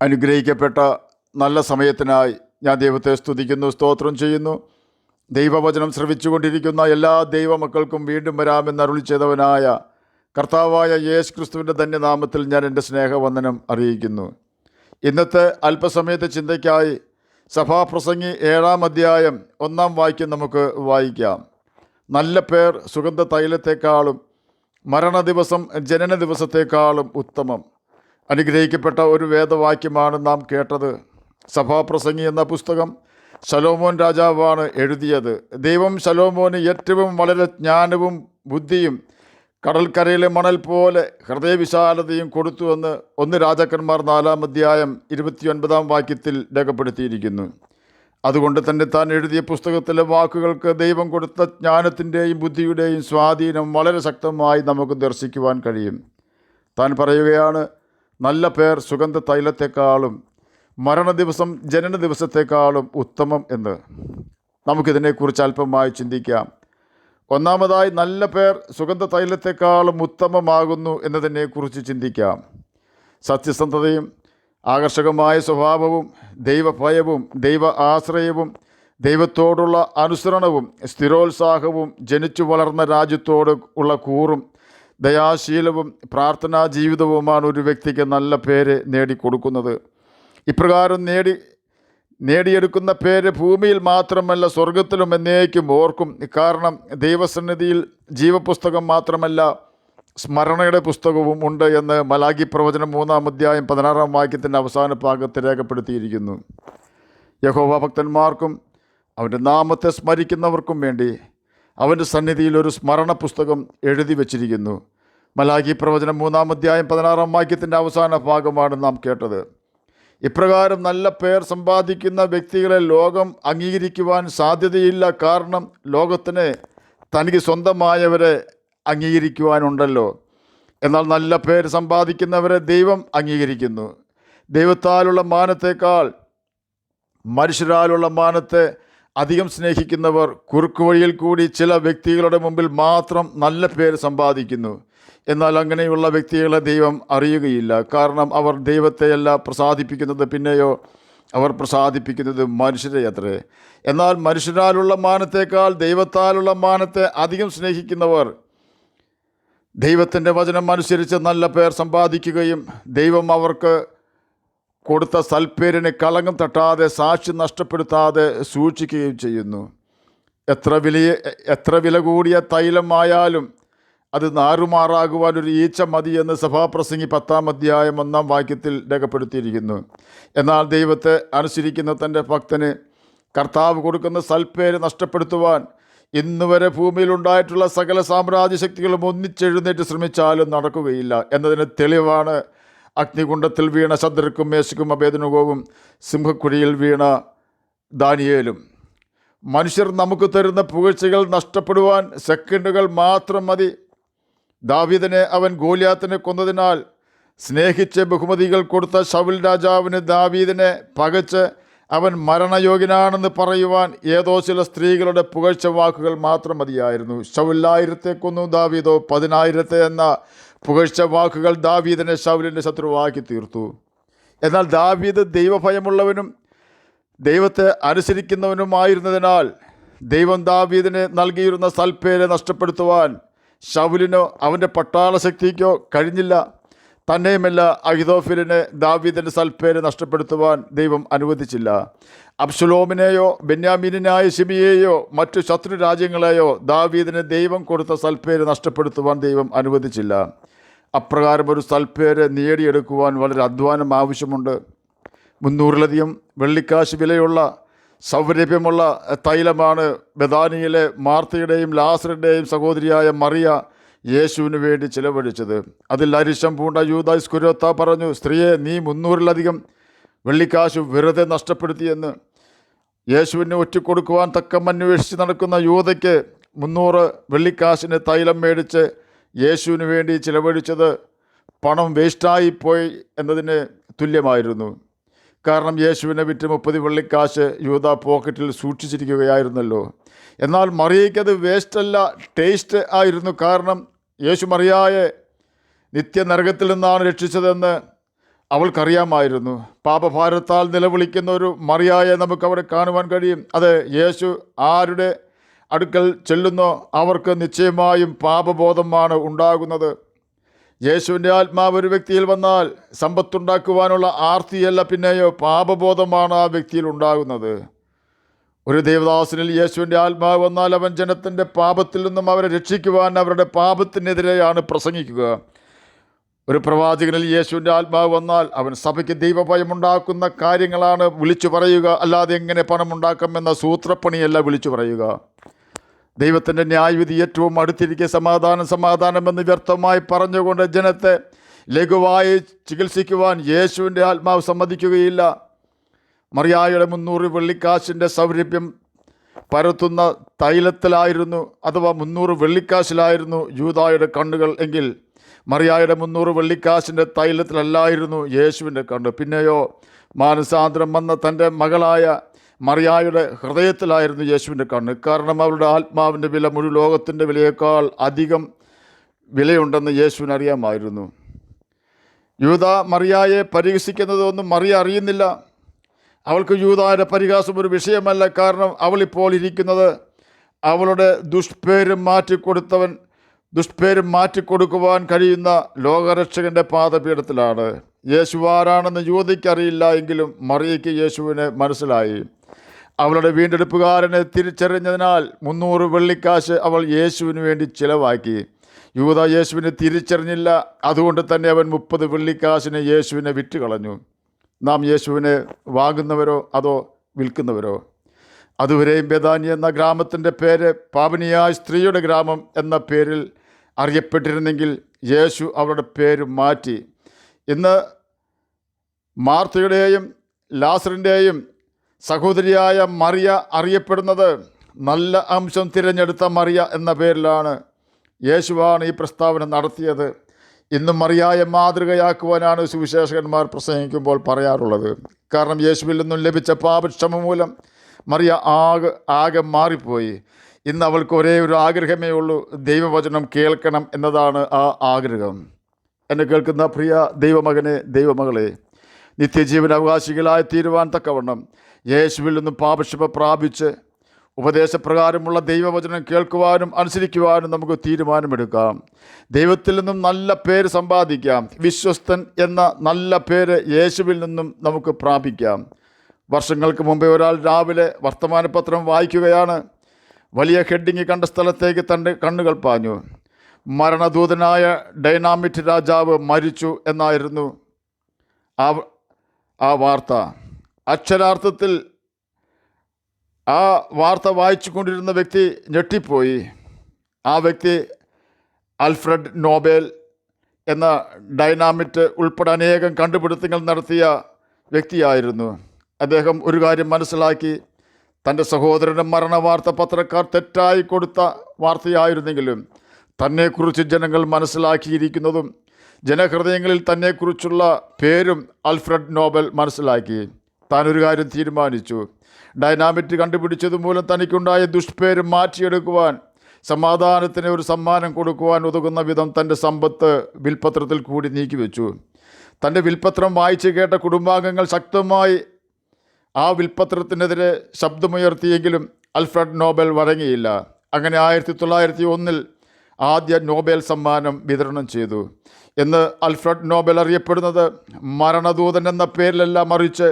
അനുഗ്രഹിക്കപ്പെട്ട നല്ല സമയത്തിനായി ഞാൻ ദൈവത്തെ സ്തുതിക്കുന്നു, സ്തോത്രം ചെയ്യുന്നു. ദൈവവചനം ശ്രവിച്ചുകൊണ്ടിരിക്കുന്ന എല്ലാ ദൈവമക്കൾക്കും വീണ്ടും വരാമെന്ന് അരുളി ചെയ്തവനായ കർത്താവായ യേശു ക്രിസ്തുവിൻ്റെ ധന്യനാമത്തിൽ ഞാൻ എൻ്റെ സ്നേഹവന്ദനം അറിയിക്കുന്നു. ഇന്നത്തെ അല്പസമയത്തെ ചിന്തയ്ക്കായി സഭാപ്രസംഗി 7-ാം അധ്യായം 1-ാം വാക്യം നമുക്ക് വായിക്കാം. നല്ല പേർ സുഗന്ധ തൈലത്തെക്കാളും മരണദിവസം ജനന ദിവസത്തെക്കാളും ഉത്തമം. അനുഗ്രഹിക്കപ്പെട്ട ഒരു വേദവാക്യമാണ് നാം കേട്ടത്. സഭാപ്രസംഗി എന്ന പുസ്തകം ശലോമോൻ രാജാവാണ് എഴുതിയത്. ദൈവം ശലോമോന് ഏറ്റവും വളരെ ജ്ഞാനവും ബുദ്ധിയും കടൽക്കരയിലെ മണൽ പോലെ ഹൃദയവിശാലതയും കൊടുത്തുവെന്ന് 1 രാജാക്കന്മാർ 4-ാം അധ്യായം 29-ാം വാക്യത്തിൽ രേഖപ്പെടുത്തിയിരിക്കുന്നു. അതുകൊണ്ട് തന്നെ താൻ എഴുതിയ പുസ്തകത്തിലെ വാക്കുകൾക്ക് ദൈവം കൊടുത്ത ജ്ഞാനത്തിൻ്റെയും ബുദ്ധിയുടെയും സ്വാധീനം വളരെ ശക്തമായി നമുക്ക് ദർശിക്കുവാൻ കഴിയും. താൻ പറയുകയാണ്, നല്ല പേർ സുഗന്ധ തൈലത്തെക്കാളും മരണദിവസം ജനന ദിവസത്തെക്കാളും ഉത്തമം എന്ന്. നമുക്കിതിനെക്കുറിച്ച് അല്പമായി ചിന്തിക്കാം. ഒന്നാമതായി, നല്ല പേർ സുഗന്ധ തൈലത്തെക്കാളും ഉത്തമമാകുന്നു എന്നതിനെക്കുറിച്ച് ചിന്തിക്കാം. സത്യസന്ധതയും ആകർഷകമായ സ്വഭാവവും ദൈവഭയവും ദൈവ ആശ്രയവും ദൈവത്തോടുള്ള അനുസരണവും സ്ഥിരോത്സാഹവും ജനിച്ചു വളർന്ന രാജ്യത്തോട് ഉള്ള കൂറും ദയാശീലവും പ്രാർത്ഥനാ ജീവിതവുമാണ് ഒരു വ്യക്തിക്ക് നല്ല പേര് നേടിക്കൊടുക്കുന്നത്. ഇപ്രകാരം നേടിയെടുക്കുന്ന പേര് ഭൂമിയിൽ മാത്രമല്ല സ്വർഗത്തിലും എന്നേക്കും ഓർക്കും. കാരണം ദൈവസന്നിധിയിൽ ജീവപുസ്തകം മാത്രമല്ല സ്മരണയുടെ പുസ്തകവും ഉണ്ട് എന്ന് മലാഖി പ്രവചനം 3-ാം അധ്യായം 16-ാം വാക്യത്തിൻ്റെ അവസാന ഭാഗത്ത് രേഖപ്പെടുത്തിയിരിക്കുന്നു. യഹോവ ഭക്തന്മാർക്കും അവൻ്റെ നാമത്തെ സ്മരിക്കുന്നവർക്കും വേണ്ടി അവൻ്റെ സന്നിധിയിൽ ഒരു സ്മരണ പുസ്തകം എഴുതി വച്ചിരിക്കുന്നു. മലാഖി പ്രവചനം 3-ാം അധ്യായം 16-ാം വാക്യത്തിൻ്റെ അവസാന ഭാഗമാണ് നാം കേട്ടത്. ഇപ്രകാരം നല്ല പേർ സമ്പാദിക്കുന്ന വ്യക്തികളെ ലോകം അംഗീകരിക്കുവാൻ സാധ്യതയില്ല. കാരണം ലോകത്തിന് തനിക്ക് സ്വന്തമായവരെ അംഗീകരിക്കുവാനുണ്ടല്ലോ. എന്നാൽ നല്ല പേര് സമ്പാദിക്കുന്നവരെ ദൈവം അംഗീകരിക്കുന്നു. ദൈവത്താലുള്ള മാനത്തേക്കാൾ മനുഷ്യരാലുള്ള മാനത്തെ അധികം സ്നേഹിക്കുന്നവർ കുറുക്കുവഴിയിൽ കൂടി ചില വ്യക്തികളുടെ മുമ്പിൽ മാത്രം നല്ല പേര് സമ്പാദിക്കുന്നു. എന്നാൽ അങ്ങനെയുള്ള വ്യക്തികളെ ദൈവം അറിയുകയില്ല. കാരണം അവർ ദൈവത്തെയല്ല പ്രസാദിപ്പിക്കുന്നത്, പിന്നെയോ അവർ പ്രസാദിപ്പിക്കുന്നത് മനുഷ്യരെ അത്രേ. എന്നാൽ മനുഷ്യരാലുള്ള മാനത്തേക്കാൾ ദൈവത്താലുള്ള മാനത്തെ അധികം സ്നേഹിക്കുന്നവർ ദൈവത്തിൻ്റെ വചനം അനുസരിച്ച് നല്ല പേർ സമ്പാദിക്കുകയും ദൈവം അവർക്ക് കൊടുത്ത സൽപ്പേരിന് കളങ്കം തട്ടാതെ സാക്ഷി നഷ്ടപ്പെടുത്താതെ സൂക്ഷിക്കുകയും ചെയ്യുന്നു. എത്ര വില കൂടിയ തൈലമായാലും അത് നാറുമാറാകുവാൻ ഒരു ഈച്ച മതി എന്ന് സഭാപ്രസംഗി 10-ാം അധ്യായം 1-ാം വാക്യത്തിൽ രേഖപ്പെടുത്തിയിരിക്കുന്നു. എന്നാൽ ദൈവത്തെ അനുസരിക്കുന്ന തൻ്റെ ഭക്തന് കർത്താവ് കൊടുക്കുന്ന സൽപ്പേര് നഷ്ടപ്പെടുത്തുവാൻ ഇന്നുവരെ ഭൂമിയിലുണ്ടായിട്ടുള്ള സകല സാമ്രാജ്യ ശക്തികളും ഒന്നിച്ചെഴുന്നേറ്റ് ശ്രമിച്ചാലും നടക്കുകയില്ല എന്നതിന് തെളിവാണ് അഗ്നികുണ്ഡത്തിൽ വീണ ശദ്രക്കും മേശക്കും അബേദ്നെഗോവും സിംഹക്കുഴിയിൽ വീണ ദാനിയേലും. മനുഷ്യർ നമുക്ക് തരുന്ന പുകഴ്ചകൾ നഷ്ടപ്പെടുവാൻ സെക്കൻഡുകൾ മാത്രം മതി. ദാവീദിനെ അവൻ ഗോലിയാത്തിനെ കൊന്നതിനാൽ സ്നേഹിച്ച് ബഹുമതികൾ കൊടുത്ത ശൗൽ രാജാവിന് ദാവീദിനെ പകച്ച് അവൻ മരണയോഗ്യനാണെന്ന് പറയുവാൻ ഏതോ ചില സ്ത്രീകളുടെ പുകഴ്ച വാക്കുകൾ മാത്രം മതിയായിരുന്നു. ശൗൽ 1000 കൊന്നു, ദാവീദോ 10,000 എന്ന പുകഴ്ച വാക്കുകൾ ദാവീദിനെ ശൗലിൻ്റെ ശത്രുവാക്കി തീർത്തു. എന്നാൽ ദാവീദ് ദൈവഭയമുള്ളവനും ദൈവത്തെ അനുസരിക്കുന്നവനുമായിരുന്നതിനാൽ ദൈവം ദാവീദിന് നൽകിയിരുന്ന സൽപ്പേരെ നഷ്ടപ്പെടുത്തുവാൻ ശൗലിനോ അവൻ്റെ പട്ടാള ശക്തിക്കോ കഴിഞ്ഞില്ല. തന്നെയുമല്ല, അഹിതോഫെലിന് ദാവീദിൻ്റെ സൽപ്പേര് നഷ്ടപ്പെടുത്തുവാൻ ദൈവം അനുവദിച്ചില്ല. അബ്ശലോമിനെയോ ബെന്യാമീനായ ശിമിയെയോ മറ്റു ശത്രു രാജ്യങ്ങളെയോ ദാവീദിന് ദൈവം കൊടുത്ത സൽപ്പേര് നഷ്ടപ്പെടുത്തുവാൻ ദൈവം അനുവദിച്ചില്ല. അപ്രകാരം ഒരു സൽപ്പേര് നേടിയെടുക്കുവാൻ വളരെ അധ്വാനം ആവശ്യമുണ്ട്. 300-ലധികം വെള്ളിക്കാശ് വിലയുള്ള സൗരഭ്യമുള്ള തൈലമാണ് ബെഥാനിയിലെ മാർത്തയുടെയും ലാസറിൻ്റെയും സഹോദരിയായ മറിയ യേശുവിന് വേണ്ടി ചിലവഴിച്ചത്. അതിൽ അരിശം പൂണ്ട യൂദാ ഇസ്കര്യോത്ത പറഞ്ഞു, സ്ത്രീയെ, നീ 300-ലധികം വെള്ളിക്കാശ് വെറുതെ നഷ്ടപ്പെടുത്തിയെന്ന്. യേശുവിനെ ഒറ്റിക്കൊടുക്കുവാൻ തക്കം അന്വേഷിച്ച് നടക്കുന്ന യൂദയ്ക്ക് 300 വെള്ളിക്കാശിന് തൈലം മേടിച്ച് യേശുവിന് വേണ്ടി ചിലവഴിച്ചത് പണം വേസ്റ്റായി പോയി എന്നതിന് തുല്യമായിരുന്നു. കാരണം യേശുവിനെ വിറ്റ് 30 വെള്ളിക്കാശ് യൂദാ പോക്കറ്റിൽ സൂക്ഷിച്ചിരിക്കുകയായിരുന്നല്ലോ. എന്നാൽ മറിയയ്ക്കത് വേസ്റ്റല്ല, ടേസ്റ്റ് ആയിരുന്നു. കാരണം യേശു മറിയായെ നിത്യനരകത്തിൽ നിന്നാണ് രക്ഷിച്ചതെന്ന് അവൾക്കറിയാമായിരുന്നു. പാപഭാരത്താൽ നിലവിളിക്കുന്ന ഒരു മറിയായെ നമുക്ക് അവിടെ കാണുവാൻ കഴിയും. അത് യേശു ആരുടെ അടുക്കൽ ചെല്ലുന്നോ അവർക്ക് നിശ്ചയമായും പാപബോധമാണ് ഉണ്ടാകുന്നത്. യേശുവിൻ്റെ ആത്മാവ് ഒരു വ്യക്തിയിൽ വന്നാൽ സമ്പത്തുണ്ടാക്കുവാനുള്ള ആർത്തിയല്ല, പിന്നെയോ പാപബോധമാണ് ആ വ്യക്തിയിൽ ഉണ്ടാകുന്നത്. ഒരു ദേവദാസനിൽ യേശുവിൻ്റെ ആത്മാവ് വന്നാൽ അവൻ ജനത്തിൻ്റെ പാപത്തിൽ നിന്നും അവരെ രക്ഷിക്കുവാൻ അവരുടെ പാപത്തിനെതിരെയാണ് പ്രസംഗിക്കുക. ഒരു പ്രവാചകനിൽ യേശുവിൻ്റെ ആത്മാവ് വന്നാൽ അവൻ സഭയ്ക്ക് ദൈവഭയമുണ്ടാക്കുന്ന കാര്യങ്ങളാണ് വിളിച്ചു പറയുക, അല്ലാതെ എങ്ങനെ പണമുണ്ടാക്കാമെന്ന സൂത്രപ്പണിയല്ല വിളിച്ചു പറയുക. ദൈവത്തിൻ്റെ ന്യായവിധി ഏറ്റവും അടുത്തിരിക്കെ സമാധാനമെന്ന് വ്യർത്ഥമായി പറഞ്ഞുകൊണ്ട് ജനത്തെ ലഘുവായി ചികിത്സിക്കുവാൻ യേശുവിൻ്റെ ആത്മാവ് സമ്മതിക്കുകയില്ല. മറിയായുടെ 300 വെള്ളിക്കാശിൻ്റെ സൗരഭ്യം പരത്തുന്ന തൈലത്തിലായിരുന്നു, അഥവാ 300 വെള്ളിക്കാശിലായിരുന്നു യൂദായുടെ കണ്ണുകൾ എങ്കിൽ മറിയായുടെ 300 വെള്ളിക്കാശിൻ്റെ തൈലത്തിലല്ലായിരുന്നു യേശുവിൻ്റെ കണ്ണ്. പിന്നെയോ മാനസാന്തരം വന്ന തൻ്റെ മകളായ മറിയായുടെ ഹൃദയത്തിലായിരുന്നു യേശുവിൻ്റെ കണ്ണ്. കാരണം അവളുടെ ആത്മാവിൻ്റെ വില മുഴു ലോകത്തിൻ്റെ വിലയേക്കാൾ അധികം വിലയുണ്ടെന്ന് യേശുവിന് അറിയാമായിരുന്നു. യൂദ മറിയായെ പരിഹസിക്കുന്നതൊന്നും മറിയ അറിയുന്നില്ല. അവൾക്ക് യൂദായുടെ പരിഹാസം ഒരു വിഷയമല്ല. കാരണം അവളിപ്പോൾ ഇരിക്കുന്നത് അവളുടെ ദുഷ്പേരും മാറ്റിക്കൊടുക്കുവാൻ കഴിയുന്ന ലോകരക്ഷകൻ്റെ പാദപീഠത്തിലാണ്. യേശു ആരാണെന്ന് യൂദയ്ക്കറിയില്ല എങ്കിലും മറിയയ്ക്ക് യേശുവിനെ മനസ്സിലായി. അവളുടെ വീണ്ടെടുപ്പുകാരനെ തിരിച്ചറിഞ്ഞതിനാൽ 300 വെള്ളിക്കാശ് അവൾ യേശുവിന് വേണ്ടി ചിലവാക്കി. യൂദ യേശുവിനെ തിരിച്ചറിഞ്ഞില്ല. അതുകൊണ്ട് തന്നെ അവൻ 30 വെള്ളിക്കാശിന് യേശുവിനെ വിറ്റുകളഞ്ഞു. നാം യേശുവിനെ വാങ്ങുന്നവരോ അതോ വിൽക്കുന്നവരോ? അതുവരെയും ബേഥാനി എന്ന ഗ്രാമത്തിൻ്റെ പേര് പാപിനിയായ സ്ത്രീയുടെ ഗ്രാമം എന്ന പേരിൽ അറിയപ്പെട്ടിരുന്നെങ്കിൽ യേശു അവരുടെ പേര് മാറ്റി. ഇന്ന് മാർത്തയുടെയും ലാസറിൻ്റെയും സഹോദരിയായ മറിയ അറിയപ്പെടുന്നത് നല്ല അംശം തിരഞ്ഞെടുത്ത മറിയ എന്ന പേരിലാണ്. യേശുവാണ് ഈ പ്രസ്താവന നടത്തിയത്. ഇന്നും മറിയായെ മാതൃകയാക്കുവാനാണ് സുവിശേഷകന്മാർ പ്രസംഗിക്കുമ്പോൾ പറയാറുള്ളത്. കാരണം യേശുവിൽ നിന്നും ലഭിച്ച പാപക്ഷമ മൂലം മറിയ ആകെ മാറിപ്പോയി. ഇന്ന് അവൾക്ക് ഒരേ ഒരു ആഗ്രഹമേ ഉള്ളൂ, ദൈവവചനം കേൾക്കണം എന്നതാണ് ആ ആഗ്രഹം. എന്നെ കേൾക്കുന്ന പ്രിയ ദൈവമകനെ, ദൈവമകളെ, നിത്യജീവൻ അവകാശികളായി തീരുവാൻ തക്കവണ്ണം യേശുവിൽ നിന്നും പാപക്ഷമ പ്രാപിച്ച് ഉപദേശപ്രകാരമുള്ള ദൈവവചനം കേൾക്കുവാനും അനുസരിക്കുവാനും നമുക്ക് തീരുമാനമെടുക്കാം. ദൈവത്തിൽ നിന്നും നല്ല പേര് സമ്പാദിക്കാം. വിശ്വസ്തൻ എന്ന നല്ല പേര് യേശുവിൽ നിന്നും നമുക്ക് പ്രാപിക്കാം. വർഷങ്ങൾക്ക് മുമ്പേ ഒരാൾ രാവിലെ വർത്തമാനപത്രം വായിക്കുകയാണ്. വലിയ ഹെഡിങ് കണ്ട സ്ഥലത്തേക്ക് തൻ്റെ കണ്ണുകൾ പാഞ്ഞു. മരണദൂതനായ ഡൈനാമിറ്റ് രാജാവ് മരിച്ചു എന്നായിരുന്നു ആ വാർത്ത. അക്ഷരാർത്ഥത്തിൽ ആ വാർത്ത വായിച്ചു കൊണ്ടിരുന്ന വ്യക്തി ഞെട്ടിപ്പോയി. ആ വ്യക്തി ആൽഫ്രഡ് നോബൽ എന്ന ഡൈനാമിറ്റ് ഉൾപ്പെടെ അനേകം കണ്ടുപിടുത്തങ്ങൾ നടത്തിയ വ്യക്തിയായിരുന്നു. അദ്ദേഹം ഒരു കാര്യം മനസ്സിലാക്കി. തൻ്റെ സഹോദരൻ്റെ മരണവാർത്ത പത്രക്കാർ തെറ്റായി കൊടുത്ത വാർത്തയായിരുന്നെങ്കിലും തന്നെക്കുറിച്ച് ജനങ്ങൾ മനസ്സിലാക്കിയിരിക്കുന്നതും ജനഹൃദയങ്ങളിൽ തന്നെക്കുറിച്ചുള്ള പേരും ആൽഫ്രഡ് നോബൽ മനസ്സിലാക്കി. താനൊരു കാര്യം തീരുമാനിച്ചു. ഡൈനാമിറ്റ് കണ്ടുപിടിച്ചതുമൂലം തനിക്കുണ്ടായ ദുഷ്പേര് മാറ്റിയെടുക്കുവാൻ, സമാധാനത്തിന് ഒരു സമ്മാനം കൊടുക്കുവാൻ ഉതകുന്ന വിധം തൻ്റെ സമ്പത്ത് വിൽപത്രത്തിൽ കൂടി നീക്കിവെച്ചു. തൻ്റെ വിൽപത്രം വായിച്ച് കേട്ട കുടുംബാംഗങ്ങൾ ശക്തമായി ആ വിൽപത്രത്തിനെതിരെ ശബ്ദമുയർത്തിയെങ്കിലും ആൽഫ്രഡ് നോബൽ വഴങ്ങിയില്ല. അങ്ങനെ 1901 ആദ്യ നോബൽ സമ്മാനം വിതരണം ചെയ്തു. എന്ന് ആൽഫ്രഡ് നോബൽ അറിയപ്പെടുന്നത് മരണദൂതൻ എന്ന പേരിലല്ല, മറിച്ച്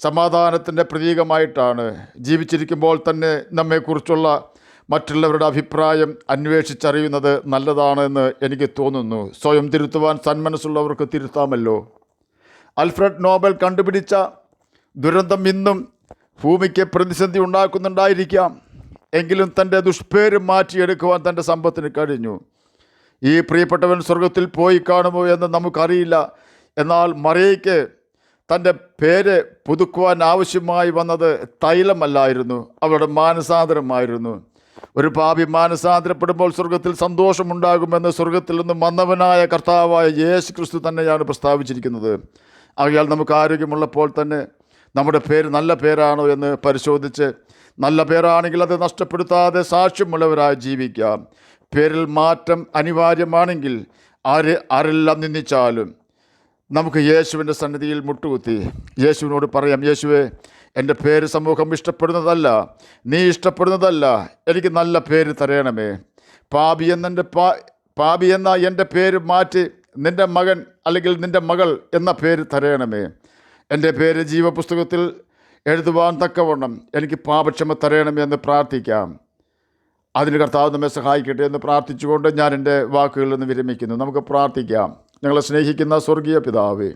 സമാധാനത്തിൻ്റെ പ്രതീകമായിട്ടാണ്. ജീവിച്ചിരിക്കുമ്പോൾ തന്നെ നമ്മെക്കുറിച്ചുള്ള മറ്റുള്ളവരുടെ അഭിപ്രായം അന്വേഷിച്ചറിയുന്നത് നല്ലതാണ് എന്ന് എനിക്ക് തോന്നുന്നു. സ്വയം തിരുത്തുവാൻ സന്മനസ്സുള്ളവർക്ക് തിരുത്താമല്ലോ. ആൽഫ്രഡ് നോബൽ കണ്ടുപിടിച്ച ദുരന്തം ഇന്നും ഭൂമിക്ക് പ്രതിസന്ധി ഉണ്ടാക്കുന്നുണ്ടായിരിക്കാം. എങ്കിലും തൻ്റെ ദുഷ്പേര് മാറ്റിയെടുക്കുവാൻ തൻ്റെ സമ്പത്തിന് കഴിഞ്ഞു. ഈ പ്രിയപ്പെട്ടവൻ സ്വർഗത്തിൽ പോയി കാണുമോ എന്ന് നമുക്കറിയില്ല. എന്നാൽ മറിയയ്ക്ക് തൻ്റെ പേര് പുതുക്കുവാൻ ആവശ്യമായി വന്നത് തൈലമല്ലായിരുന്നു, അവരുടെ മാനസാന്തരമായിരുന്നു. ഒരു പാപി മാനസാന്തരപ്പെടുമ്പോൾ സ്വർഗത്തിൽ സന്തോഷമുണ്ടാകുമെന്ന് സ്വർഗത്തിൽ നിന്നും വന്നവനായ കർത്താവായ യേശു ക്രിസ്തു തന്നെയാണ് പ്രസ്താവിച്ചിരിക്കുന്നത്. ആകയാൽ നമുക്ക് ആരോഗ്യമുള്ളപ്പോൾ തന്നെ നമ്മുടെ പേര് നല്ല പേരാണോ എന്ന് പരിശോധിച്ച്, നല്ല പേരാണെങ്കിൽ അത് നഷ്ടപ്പെടുത്താതെ സാക്ഷ്യമുള്ളവരായി ജീവിക്കാം. പേരിൽ മാറ്റം അനിവാര്യമാണെങ്കിൽ ആരെല്ലാം നിന്ദിച്ചാലും നമുക്ക് യേശുവിൻ്റെ സന്നിധിയിൽ മുട്ടുകുത്തി യേശുവിനോട് പറയാം, യേശുവേ, എൻ്റെ പേര് സമൂഹം ഇഷ്ടപ്പെടുന്നതല്ല, നീ ഇഷ്ടപ്പെടുന്നതല്ല, എനിക്ക് നല്ല പേര് തരയണമേ. പാപി എന്ന എൻ്റെ പേര് മാറ്റി നിൻ്റെ മകൻ അല്ലെങ്കിൽ നിൻ്റെ മകൾ എന്ന പേര് തരയണമേ. എൻ്റെ പേര് ജീവപുസ്തകത്തിൽ എഴുതുവാൻ തക്കവണ്ണം എനിക്ക് പാപക്ഷമ തരയണമേ എന്ന് പ്രാർത്ഥിക്കാം. അതിന് കർത്താവ് നമ്മെ സഹായിക്കട്ടെ എന്ന് പ്രാർത്ഥിച്ചുകൊണ്ട് ഞാൻ എൻ്റെ വാക്കുകളിൽ നിന്ന് വിരമിക്കുന്നു. നമുക്ക് പ്രാർത്ഥിക്കാം. ഞങ്ങളെ സ്നേഹിക്കുന്ന സ്വർഗീയ പിതാവേ,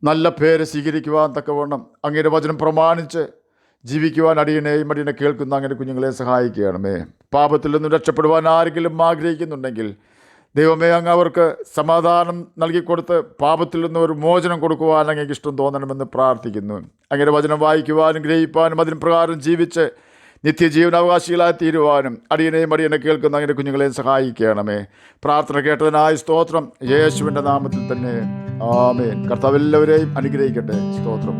നല്ല പേര് സ്വീകരിക്കുവാൻ തക്കവണ്ണം അങ്ങയുടെ വചനം പ്രമാണിച്ച് ജീവിക്കുവാൻ അടിയനെയും അടിയനെ കേൾക്കുന്ന അങ്ങനെ കുഞ്ഞുങ്ങളെ സഹായിക്കുകയാണമേ. പാപത്തിൽ നിന്നും രക്ഷപ്പെടുവാൻ ആരെങ്കിലും ആഗ്രഹിക്കുന്നുണ്ടെങ്കിൽ ദൈവമേ, അങ്ങ് അവർക്ക് സമാധാനം നൽകിക്കൊടുത്ത് പാപത്തിൽ നിന്ന് ഒരു മോചനം കൊടുക്കുവാൻ അങ്ങേക്ക് ഇഷ്ടം തോന്നണമെന്ന് പ്രാർത്ഥിക്കുന്നു. അങ്ങയുടെ വചനം വായിക്കുവാനും ഗ്രഹിപ്പാനും അതിന് പ്രകാരം ജീവിച്ച് നിത്യജീവനാവകാശികളായി തീരുവാനും അടിയനെയും അടിയനെ കേൾക്കുന്ന അങ്ങനെ കുഞ്ഞുങ്ങളെയും സഹായിക്കണമേ. പ്രാർത്ഥന കേട്ടതിനായി സ്തോത്രം. യേശുവിൻ്റെ നാമത്തിൽ തന്നെ ആമേൻ. കർത്താവ് എല്ലാവരെയും അനുഗ്രഹിക്കട്ടെ. സ്തോത്രം.